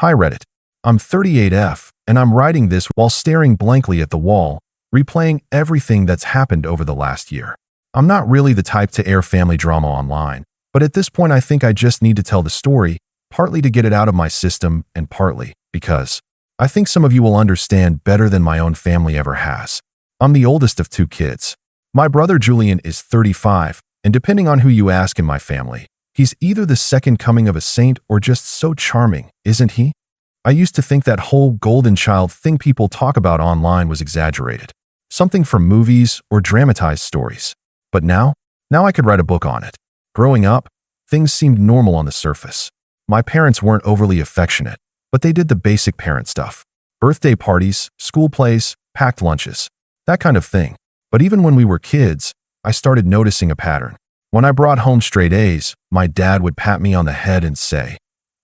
Hi Reddit. I'm 38F, and I'm writing this while staring blankly at the wall, replaying everything that's happened over the last year. I'm not really the type to air family drama online, but at this point I think I just need to tell the story, partly to get it out of my system and partly because I think some of you will understand better than my own family ever has. I'm the oldest of two kids. My brother Julian is 35, and depending on who you ask in my family, he's either the second coming of a saint or just so charming, isn't he? I used to think that whole golden child thing people talk about online was exaggerated, something from movies or dramatized stories. But now I could write a book on it. Growing up, things seemed normal on the surface. My parents weren't overly affectionate, but they did the basic parent stuff. Birthday parties, school plays, packed lunches, that kind of thing. But even when we were kids, I started noticing a pattern. When I brought home straight A's, my dad would pat me on the head and say,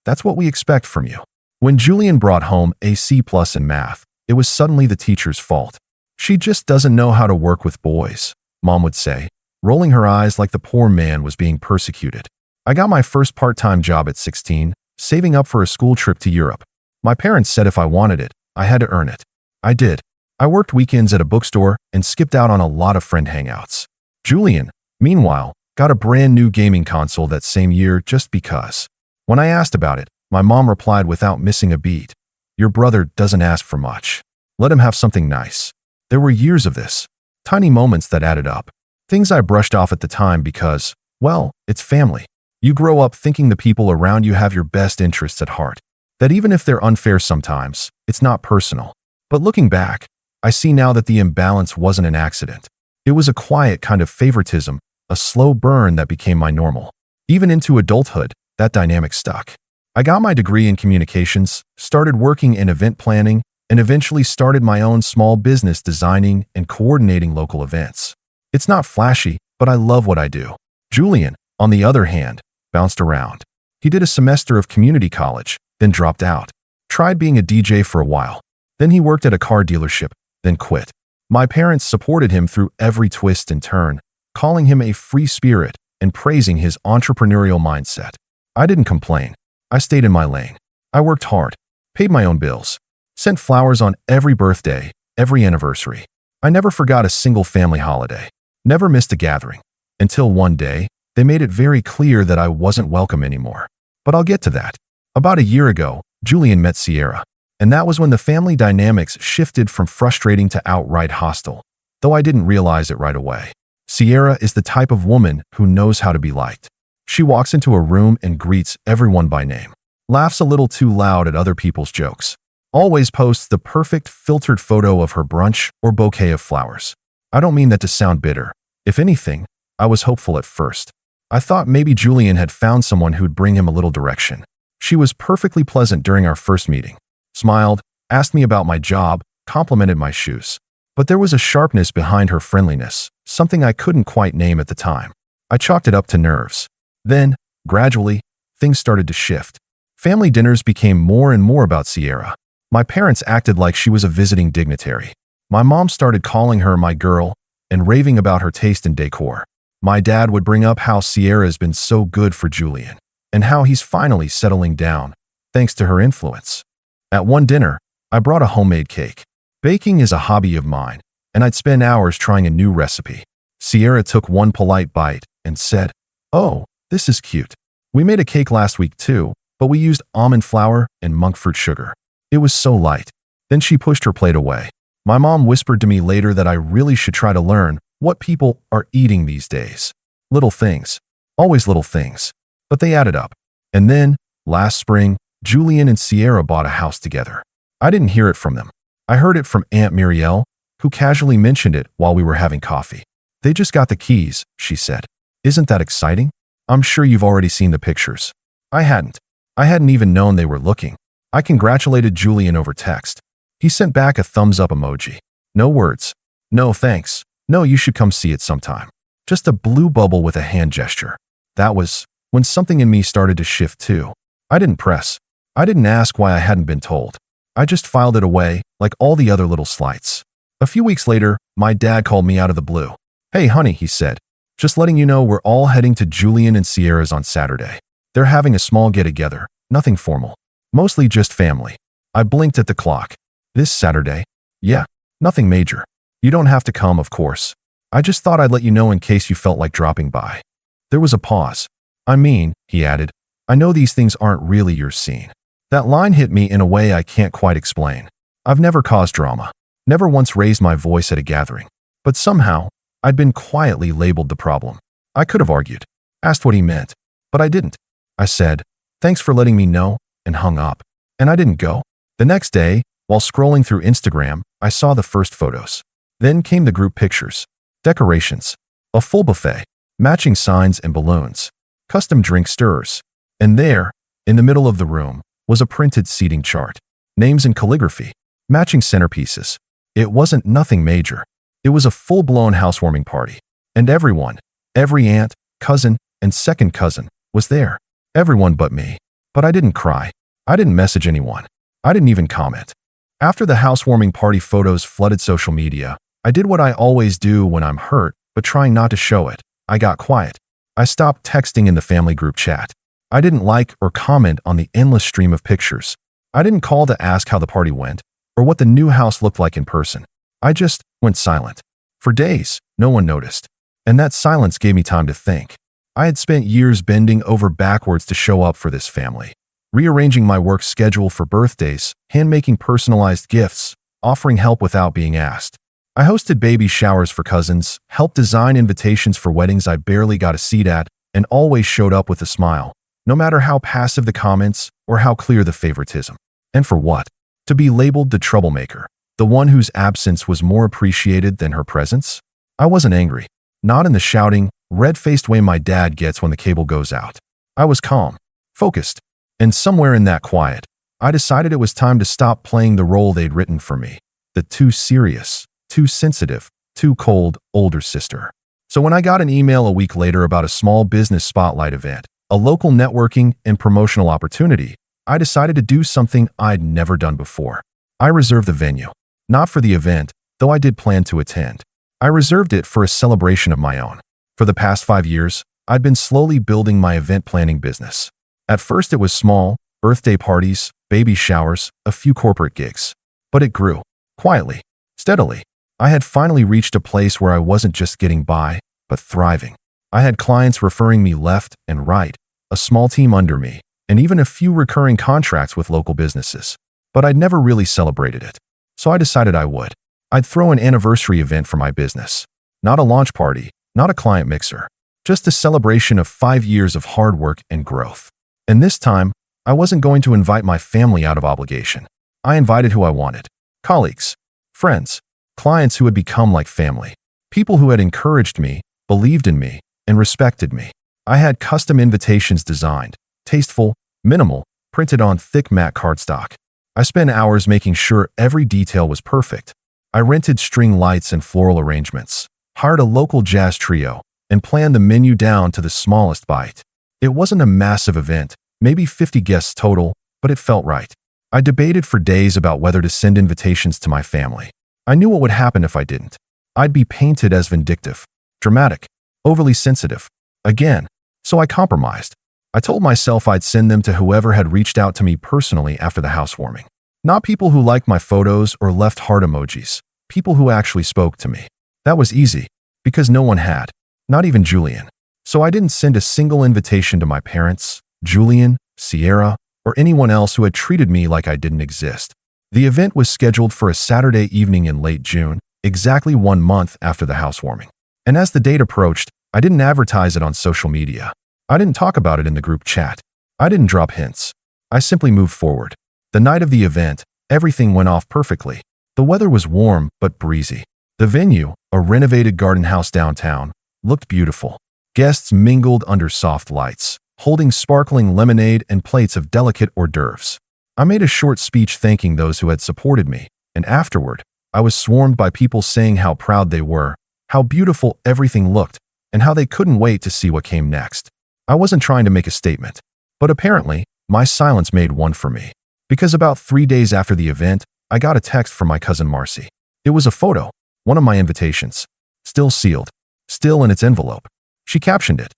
"That's what we expect from you." When Julian brought home a C+ in math, it was suddenly the teacher's fault. "She just doesn't know how to work with boys," Mom would say, rolling her eyes like the poor man was being persecuted. I got my first part-time job at 16, saving up for a school trip to Europe. My parents said if I wanted it, I had to earn it. I did. I worked weekends at a bookstore and skipped out on a lot of friend hangouts. Julian, meanwhile, got a brand new gaming console that same year just because. When I asked about it, my mom replied without missing a beat, "Your brother doesn't ask for much. Let him have something nice." There were years of this. Tiny moments that added up. Things I brushed off at the time because, well, it's family. You grow up thinking the people around you have your best interests at heart. That even if they're unfair sometimes, it's not personal. But looking back, I see now that the imbalance wasn't an accident. It was a quiet kind of favoritism, a slow burn that became my normal. Even into adulthood, that dynamic stuck. I got my degree in communications, started working in event planning, and eventually started my own small business designing and coordinating local events. It's not flashy, but I love what I do. Julian, on the other hand, bounced around. He did a semester of community college, then dropped out. Tried being a DJ for a while. Then he worked at a car dealership, then quit. My parents supported him through every twist and turn, calling him a free spirit and praising his entrepreneurial mindset. I didn't complain. I stayed in my lane. I worked hard, paid my own bills, sent flowers on every birthday, every anniversary. I never forgot a single family holiday, never missed a gathering, until one day, they made it very clear that I wasn't welcome anymore. But I'll get to that. About a year ago, Julian met Sierra, and that was when the family dynamics shifted from frustrating to outright hostile, though I didn't realize it right away. Sierra is the type of woman who knows how to be liked. She walks into a room and greets everyone by name, laughs a little too loud at other people's jokes, always posts the perfect filtered photo of her brunch or bouquet of flowers. I don't mean that to sound bitter. If anything, I was hopeful at first. I thought maybe Julian had found someone who'd bring him a little direction. She was perfectly pleasant during our first meeting, smiled, asked me about my job, complimented my shoes. But there was a sharpness behind her friendliness, something I couldn't quite name at the time. I chalked it up to nerves. Then, gradually, things started to shift. Family dinners became more and more about Sierra. My parents acted like she was a visiting dignitary. My mom started calling her my girl and raving about her taste in decor. My dad would bring up how Sierra has been so good for Julian and how he's finally settling down, thanks to her influence. At one dinner, I brought a homemade cake. Baking is a hobby of mine, and I'd spend hours trying a new recipe. Sierra took one polite bite and said, "Oh, this is cute. We made a cake last week too, but we used almond flour and monk fruit sugar. It was so light." Then she pushed her plate away. My mom whispered to me later that I really should try to learn what people are eating these days. Little things. Always little things. But they added up. And then, last spring, Julian and Sierra bought a house together. I didn't hear it from them. I heard it from Aunt Muriel, who casually mentioned it while we were having coffee. "They just got the keys," she said. "Isn't that exciting? I'm sure you've already seen the pictures." I hadn't. I hadn't even known they were looking. I congratulated Julian over text. He sent back a thumbs up emoji. No words. No thanks. No, you should come see it sometime. Just a blue bubble with a hand gesture. That was when something in me started to shift too. I didn't press. I didn't ask why I hadn't been told. I just filed it away, like all the other little slights. A few weeks later, my dad called me out of the blue. "Hey honey," he said. "Just letting you know we're all heading to Julian and Sierra's on Saturday. They're having a small get-together, nothing formal. Mostly just family. I blinked at the clock. This Saturday? Yeah, nothing major. You don't have to come, of course. I just thought I'd let you know in case you felt like dropping by. There was a pause. I mean, he added, I know these things aren't really your scene. That line hit me in a way I can't quite explain. I've never caused drama. Never once raised my voice at a gathering. But somehow, I'd been quietly labeled the problem. I could have argued, asked what he meant, but I didn't. I said, thanks for letting me know, and hung up. And I didn't go. The next day, while scrolling through Instagram, I saw the first photos. Then came the group pictures. Decorations. A full buffet. Matching signs and balloons. Custom drink stirrers. And there, in the middle of the room, was a printed seating chart. Names in calligraphy. Matching centerpieces. It wasn't nothing major. It was a full-blown housewarming party. And everyone, every aunt, cousin, and second cousin, was there. Everyone but me. But I didn't cry. I didn't message anyone. I didn't even comment. After the housewarming party photos flooded social media, I did what I always do when I'm hurt, but trying not to show it. I got quiet. I stopped texting in the family group chat. I didn't like or comment on the endless stream of pictures. I didn't call to ask how the party went or what the new house looked like in person. I just went silent. For days, no one noticed. And that silence gave me time to think. I had spent years bending over backwards to show up for this family. Rearranging my work schedule for birthdays, hand-making personalized gifts, offering help without being asked. I hosted baby showers for cousins, helped design invitations for weddings I barely got a seat at, and always showed up with a smile, no matter how passive the comments or how clear the favoritism. And for what? To be labeled the troublemaker, the one whose absence was more appreciated than her presence? I wasn't angry. Not in the shouting, red-faced way my dad gets when the cable goes out. I was calm, focused, and somewhere in that quiet, I decided it was time to stop playing the role they'd written for me, the too serious, too sensitive, too cold older sister. So when I got an email a week later about a small business spotlight event, a local networking and promotional opportunity, I decided to do something I'd never done before. I reserved the venue. Not for the event, though I did plan to attend. I reserved it for a celebration of my own. For the past 5 years, I'd been slowly building my event planning business. At first it was small, birthday parties, baby showers, a few corporate gigs. But it grew, quietly, steadily. I had finally reached a place where I wasn't just getting by, but thriving. I had clients referring me left and right, a small team under me, and even a few recurring contracts with local businesses. But I'd never really celebrated it. So I decided I would. I'd throw an anniversary event for my business. Not a launch party, not a client mixer. Just a celebration of 5 years of hard work and growth. And this time, I wasn't going to invite my family out of obligation. I invited who I wanted. Colleagues, friends, clients who had become like family. People who had encouraged me, believed in me, and respected me. I had custom invitations designed, tasteful, minimal, printed on thick matte cardstock. I spent hours making sure every detail was perfect. I rented string lights and floral arrangements, hired a local jazz trio, and planned the menu down to the smallest bite. It wasn't a massive event, maybe 50 guests total, but it felt right. I debated for days about whether to send invitations to my family. I knew what would happen if I didn't. I'd be painted as vindictive, dramatic, overly sensitive. Again, so I compromised. I told myself I'd send them to whoever had reached out to me personally after the housewarming. Not people who liked my photos or left heart emojis, people who actually spoke to me. That was easy, because no one had, not even Julian. So I didn't send a single invitation to my parents, Julian, Sierra, or anyone else who had treated me like I didn't exist. The event was scheduled for a Saturday evening in late June, exactly 1 month after the housewarming. And as the date approached, I didn't advertise it on social media. I didn't talk about it in the group chat. I didn't drop hints. I simply moved forward. The night of the event, everything went off perfectly. The weather was warm but breezy. The venue, a renovated garden house downtown, looked beautiful. Guests mingled under soft lights, holding sparkling lemonade and plates of delicate hors d'oeuvres. I made a short speech thanking those who had supported me, and afterward, I was swarmed by people saying how proud they were, how beautiful everything looked, and how they couldn't wait to see what came next. I wasn't trying to make a statement, but apparently, my silence made one for me. Because about 3 days after the event, I got a text from my cousin Marcy. It was a photo, one of my invitations. Still sealed, still in its envelope. She captioned it.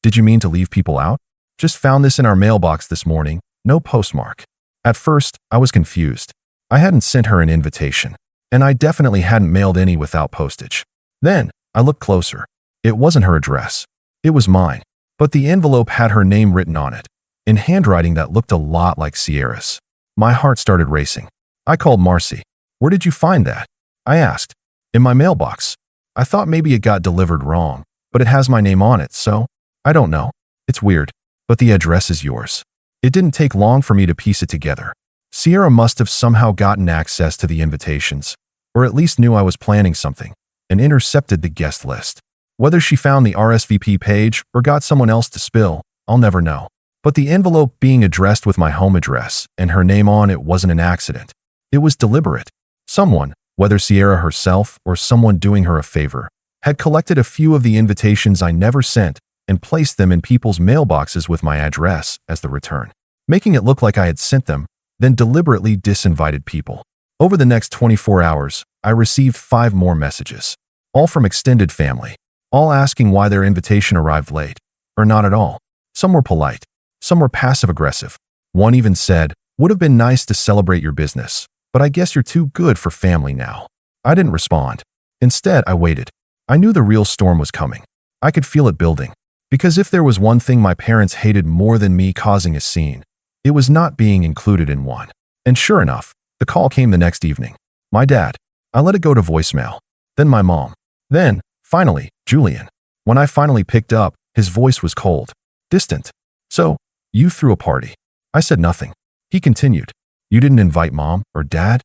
Did you mean to leave people out? Just found this in our mailbox this morning, no postmark. At first, I was confused. I hadn't sent her an invitation, and I definitely hadn't mailed any without postage. Then, I looked closer. It wasn't her address. It was mine, but the envelope had her name written on it, in handwriting that looked a lot like Sierra's. My heart started racing. I called Marcy. "Where did you find that?" I asked. "In my mailbox. I thought maybe it got delivered wrong, but it has my name on it, so I don't know. It's weird, but the address is yours." It didn't take long for me to piece it together. Sierra must have somehow gotten access to the invitations, or at least knew I was planning something, and intercepted the guest list. Whether she found the RSVP page or got someone else to spill, I'll never know. But the envelope being addressed with my home address and her name on it wasn't an accident. It was deliberate. Someone, whether Sierra herself or someone doing her a favor, had collected a few of the invitations I never sent and placed them in people's mailboxes with my address as the return, making it look like I had sent them, then deliberately disinvited people. Over the next 24 hours, I received 5 more messages, all from extended family, all asking why their invitation arrived late, or not at all. Some were polite, some were passive-aggressive. One even said, "Would have been nice to celebrate your business, but I guess you're too good for family now." I didn't respond. Instead, I waited. I knew the real storm was coming. I could feel it building. Because if there was one thing my parents hated more than me causing a scene, it was not being included in one. And sure enough, the call came the next evening. My dad. I let it go to voicemail. Then my mom. Then, finally, Julian. When I finally picked up, his voice was cold, distant. "So, you threw a party." I said nothing. He continued. "You didn't invite mom or dad?"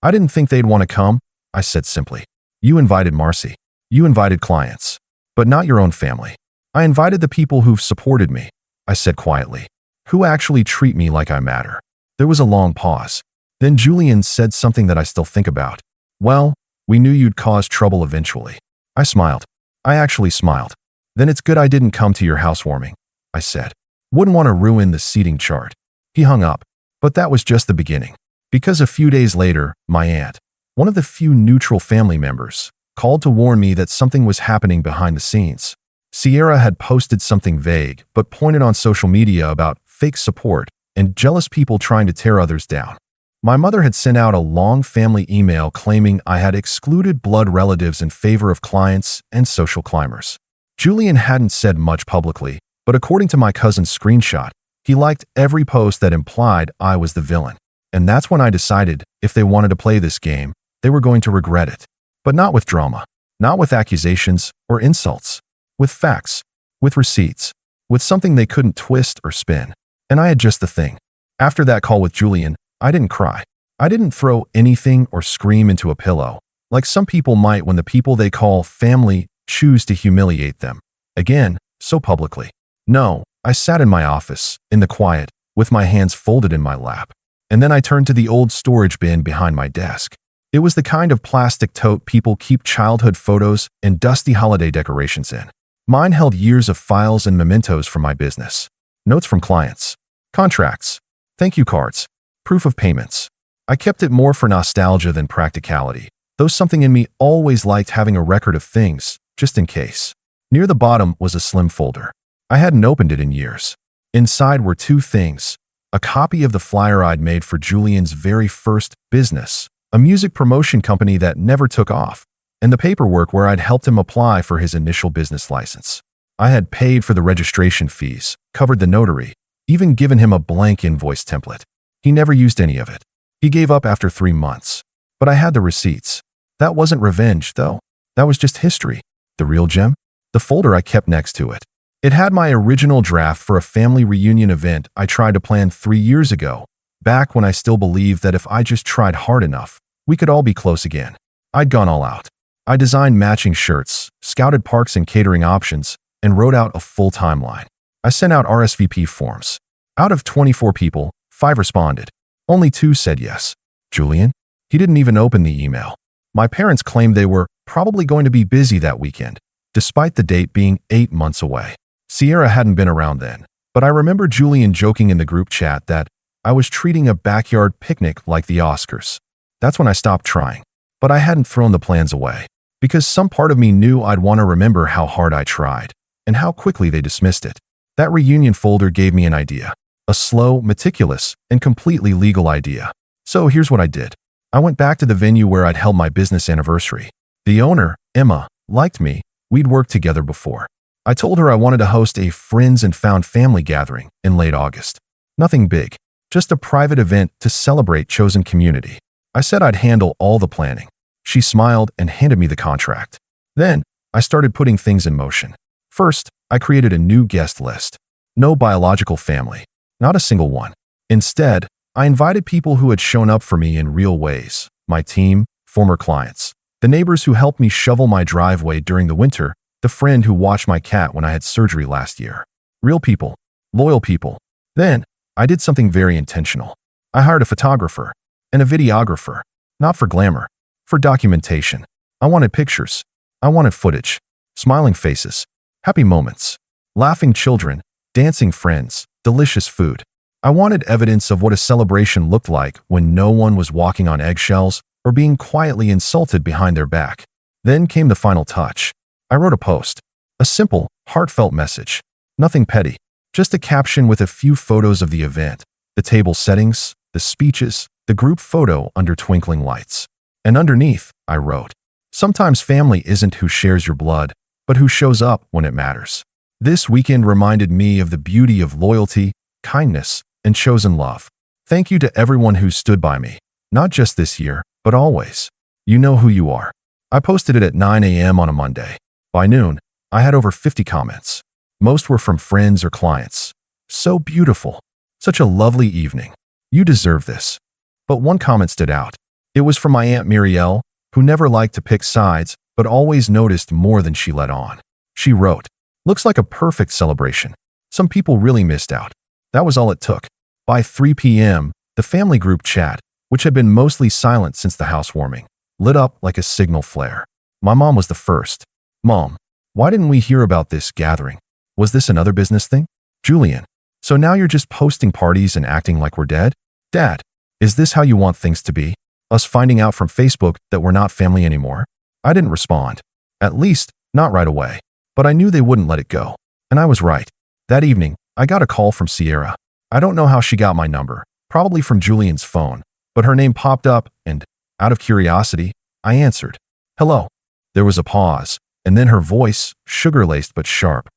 "I didn't think they'd want to come," I said simply. "You invited Marcy. You invited clients. But not your own family." "I invited the people who've supported me," I said quietly. "Who actually treat me like I matter." There was a long pause. Then Julian said something that I still think about. "Well, we knew you'd cause trouble eventually." I smiled. I actually smiled. "Then it's good I didn't come to your housewarming," I said. "Wouldn't want to ruin the seating chart." He hung up. But that was just the beginning. Because a few days later, my aunt, one of the few neutral family members, called to warn me that something was happening behind the scenes. Sierra had posted something vague, but pointed on social media about fake support and jealous people trying to tear others down. My mother had sent out a long family email claiming I had excluded blood relatives in favor of clients and social climbers. Julian hadn't said much publicly, but according to my cousin's screenshot, he liked every post that implied I was the villain. And that's when I decided if they wanted to play this game, they were going to regret it. But not with drama, not with accusations or insults. With facts, with receipts, with something they couldn't twist or spin. And I had just the thing. After that call with Julian, I didn't cry. I didn't throw anything or scream into a pillow, like some people might when the people they call family choose to humiliate them. Again, so publicly. No, I sat in my office, in the quiet, with my hands folded in my lap. And then I turned to the old storage bin behind my desk. It was the kind of plastic tote people keep childhood photos and dusty holiday decorations in. Mine held years of files and mementos from my business. Notes from clients. Contracts. Thank you cards. Proof of payments. I kept it more for nostalgia than practicality, though something in me always liked having a record of things, just in case. Near the bottom was a slim folder. I hadn't opened it in years. Inside were 2 things. A copy of the flyer I'd made for Julian's very first business, a music promotion company that never took off, and the paperwork where I'd helped him apply for his initial business license. I had paid for the registration fees, covered the notary, even given him a blank invoice template. He never used any of it. He gave up after 3 months. But I had the receipts. That wasn't revenge, though. That was just history. The real gem? The folder I kept next to it. It had my original draft for a family reunion event I tried to plan 3 years ago, back when I still believed that if I just tried hard enough, we could all be close again. I'd gone all out. I designed matching shirts, scouted parks and catering options, and wrote out a full timeline. I sent out RSVP forms. Out of 24 people, 5 responded. Only 2 said yes. Julian? He didn't even open the email. My parents claimed they were probably going to be busy that weekend, despite the date being 8 months away. Sierra hadn't been around then, but I remember Julian joking in the group chat that I was treating a backyard picnic like the Oscars. That's when I stopped trying. But I hadn't thrown the plans away, because some part of me knew I'd want to remember how hard I tried, and how quickly they dismissed it. That reunion folder gave me an idea. A slow, meticulous, and completely legal idea. So here's what I did. I went back to the venue where I'd held my business anniversary. The owner, Emma, liked me. We'd worked together before. I told her I wanted to host a friends and found family gathering in late August. Nothing big, just a private event to celebrate chosen community. I said I'd handle all the planning. She smiled and handed me the contract. Then, I started putting things in motion. First, I created a new guest list. No biological family. Not a single one. Instead, I invited people who had shown up for me in real ways. My team, former clients, the neighbors who helped me shovel my driveway during the winter, the friend who watched my cat when I had surgery last year. Real people. Loyal people. Then, I did something very intentional. I hired a photographer and a videographer. Not for glamour. For documentation. I wanted pictures. I wanted footage. Smiling faces. Happy moments. Laughing children. Dancing friends. Delicious food. I wanted evidence of what a celebration looked like when no one was walking on eggshells or being quietly insulted behind their back. Then came the final touch. I wrote a post. A simple, heartfelt message. Nothing petty. Just a caption with a few photos of the event, the table settings, the speeches, the group photo under twinkling lights. And underneath, I wrote, "Sometimes family isn't who shares your blood, but who shows up when it matters." This weekend reminded me of the beauty of loyalty, kindness, and chosen love. Thank you to everyone who stood by me, not just this year, but always. You know who you are. I posted it at 9 a.m. on a Monday. By noon, I had over 50 comments. Most were from friends or clients. So beautiful. Such a lovely evening. You deserve this. But one comment stood out. It was from my Aunt Muriel, who never liked to pick sides, but always noticed more than she let on. She wrote, "Looks like a perfect celebration. Some people really missed out." That was all it took. By 3 p.m., the family group chat, which had been mostly silent since the housewarming, lit up like a signal flare. My mom was the first. "Mom, why didn't we hear about this gathering? Was this another business thing?" "Julian, so now you're just posting parties and acting like we're dead?" "Dad, is this how you want things to be? Us finding out from Facebook that we're not family anymore?" I didn't respond. At least, not right away. But I knew they wouldn't let it go. And I was right. That evening, I got a call from Sierra. I don't know how she got my number, probably from Julian's phone, but her name popped up and, out of curiosity, I answered. "Hello." There was a pause, and then her voice, sugar-laced but sharp.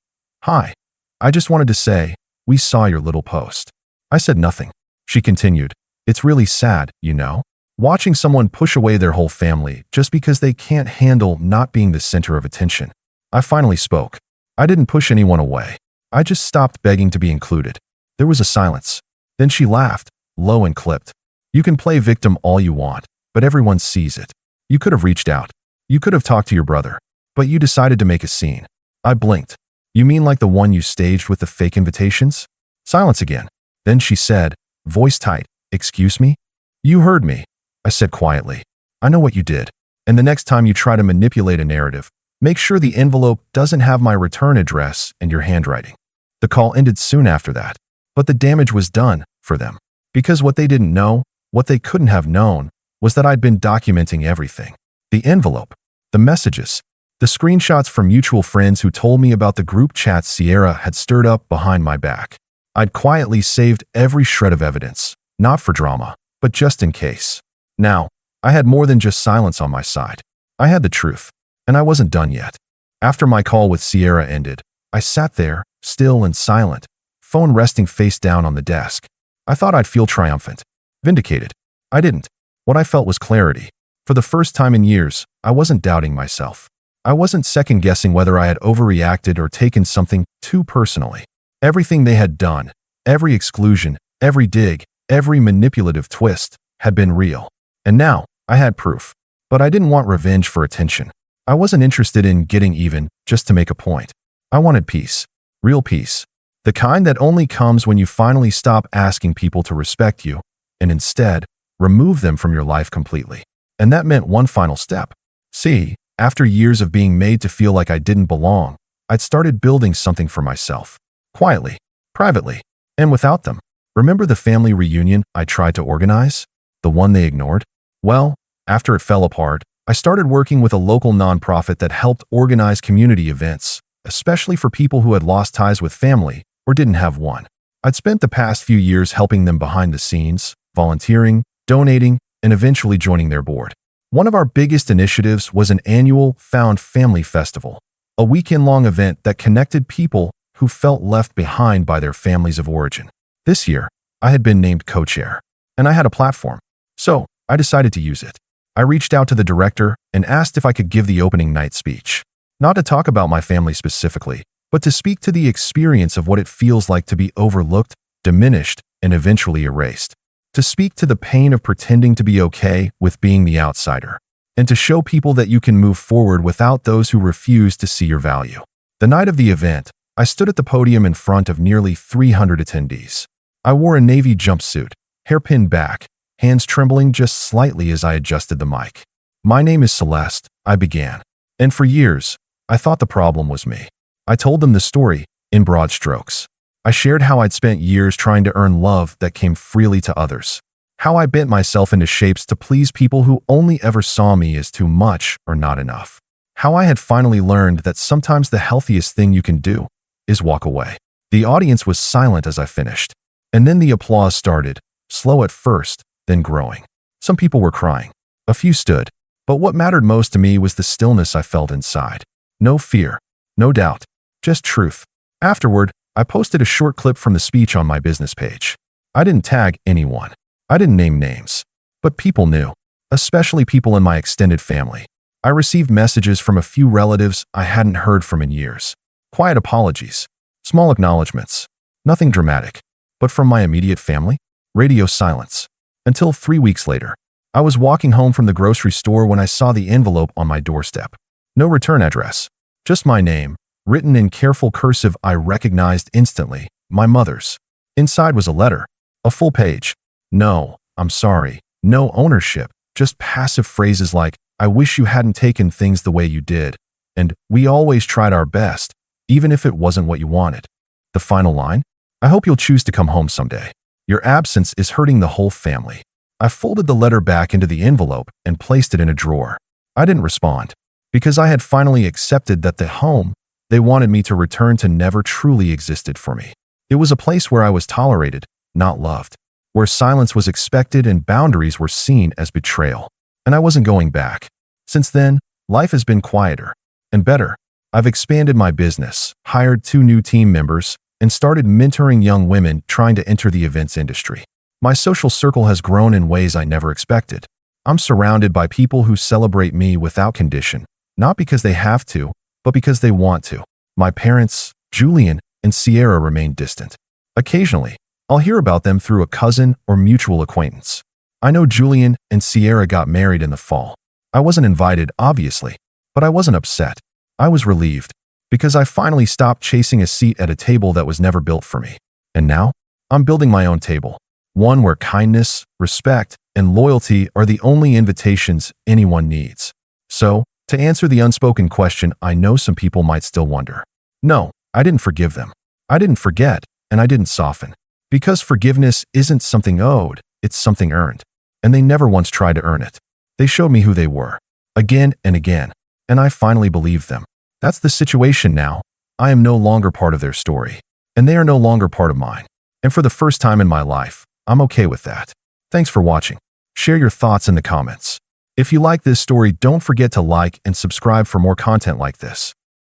"Hi. I just wanted to say, we saw your little post." I said nothing. She continued, "It's really sad, you know? Watching someone push away their whole family just because they can't handle not being the center of attention." I finally spoke. I didn't push anyone away. I just stopped begging to be included. There was a silence. Then she laughed, low and clipped. "You can play victim all you want, but everyone sees it. You could have reached out. You could have talked to your brother. But you decided to make a scene." I blinked. "You mean like the one you staged with the fake invitations?" Silence again. Then she said, voice tight, "Excuse me?" "You heard me," I said quietly. "I know what you did. And the next time you try to manipulate a narrative, make sure the envelope doesn't have my return address and your handwriting." The call ended soon after that. But the damage was done for them. Because what they didn't know, what they couldn't have known, was that I'd been documenting everything. The envelope, the messages, the screenshots from mutual friends who told me about the group chats Sierra had stirred up behind my back. I'd quietly saved every shred of evidence, not for drama, but just in case. Now, I had more than just silence on my side. I had the truth, and I wasn't done yet. After my call with Sierra ended, I sat there, still and silent, phone resting face down on the desk. I thought I'd feel triumphant, vindicated. I didn't. What I felt was clarity. For the first time in years, I wasn't doubting myself. I wasn't second-guessing whether I had overreacted or taken something too personally. Everything they had done, every exclusion, every dig, every manipulative twist, had been real. And now, I had proof. But I didn't want revenge for attention. I wasn't interested in getting even just to make a point. I wanted peace. Real peace. The kind that only comes when you finally stop asking people to respect you, and instead, remove them from your life completely. And that meant one final step. See, after years of being made to feel like I didn't belong, I'd started building something for myself. Quietly, privately, and without them. Remember the family reunion I tried to organize? The one they ignored? Well, after it fell apart, I started working with a local nonprofit that helped organize community events, especially for people who had lost ties with family or didn't have one. I'd spent the past few years helping them behind the scenes, volunteering, donating, and eventually joining their board. One of our biggest initiatives was an annual Found Family Festival, a weekend-long event that connected people who felt left behind by their families of origin. This year, I had been named co-chair, and I had a platform, so I decided to use it. I reached out to the director and asked if I could give the opening night speech. Not to talk about my family specifically, but to speak to the experience of what it feels like to be overlooked, diminished, and eventually erased. To speak to the pain of pretending to be okay with being the outsider, and to show people that you can move forward without those who refuse to see your value. The night of the event, I stood at the podium in front of nearly 300 attendees. I wore a navy jumpsuit, hair pinned back, hands trembling just slightly as I adjusted the mic. "My name is Celeste," I began. And for years, I thought the problem was me. I told them the story, in broad strokes. I shared how I'd spent years trying to earn love that came freely to others. How I bent myself into shapes to please people who only ever saw me as too much or not enough. How I had finally learned that sometimes the healthiest thing you can do is walk away. The audience was silent as I finished. And then the applause started, slow at first, then growing. Some people were crying. A few stood. But what mattered most to me was the stillness I felt inside. No fear, no doubt, just truth. Afterward, I posted a short clip from the speech on my business page. I didn't tag anyone. I didn't name names. But people knew, especially people in my extended family. I received messages from a few relatives I hadn't heard from in years. Quiet apologies, small acknowledgments, nothing dramatic. But from my immediate family, radio silence. Until 3 weeks later, I was walking home from the grocery store when I saw the envelope on my doorstep. No return address, just my name, written in careful cursive I recognized instantly, my mother's. Inside was a letter, a full page. No, I'm sorry, no ownership, just passive phrases like, "I wish you hadn't taken things the way you did," and "We always tried our best, even if it wasn't what you wanted." The final line? "I hope you'll choose to come home someday. Your absence is hurting the whole family." I folded the letter back into the envelope and placed it in a drawer. I didn't respond, because I had finally accepted that the home they wanted me to return to never truly existed for me. It was a place where I was tolerated, not loved, where silence was expected and boundaries were seen as betrayal. And I wasn't going back. Since then, life has been quieter and better. I've expanded my business, hired 2 new team members, and started mentoring young women trying to enter the events industry. My social circle has grown in ways I never expected. I'm surrounded by people who celebrate me without condition, not because they have to, but because they want to. My parents, Julian and Sierra, remain distant. Occasionally, I'll hear about them through a cousin or mutual acquaintance. I know Julian and Sierra got married in the fall. I wasn't invited, obviously, but I wasn't upset. I was relieved, because I finally stopped chasing a seat at a table that was never built for me. And now, I'm building my own table. One where kindness, respect, and loyalty are the only invitations anyone needs. So, to answer the unspoken question I know some people might still wonder. No, I didn't forgive them. I didn't forget, and I didn't soften. Because forgiveness isn't something owed, it's something earned. And they never once tried to earn it. They showed me who they were, again and again, and I finally believed them. That's the situation now. I am no longer part of their story, and they are no longer part of mine. And for the first time in my life, I'm okay with that. Thanks for watching. Share your thoughts in the comments. If you like this story, don't forget to like and subscribe for more content like this.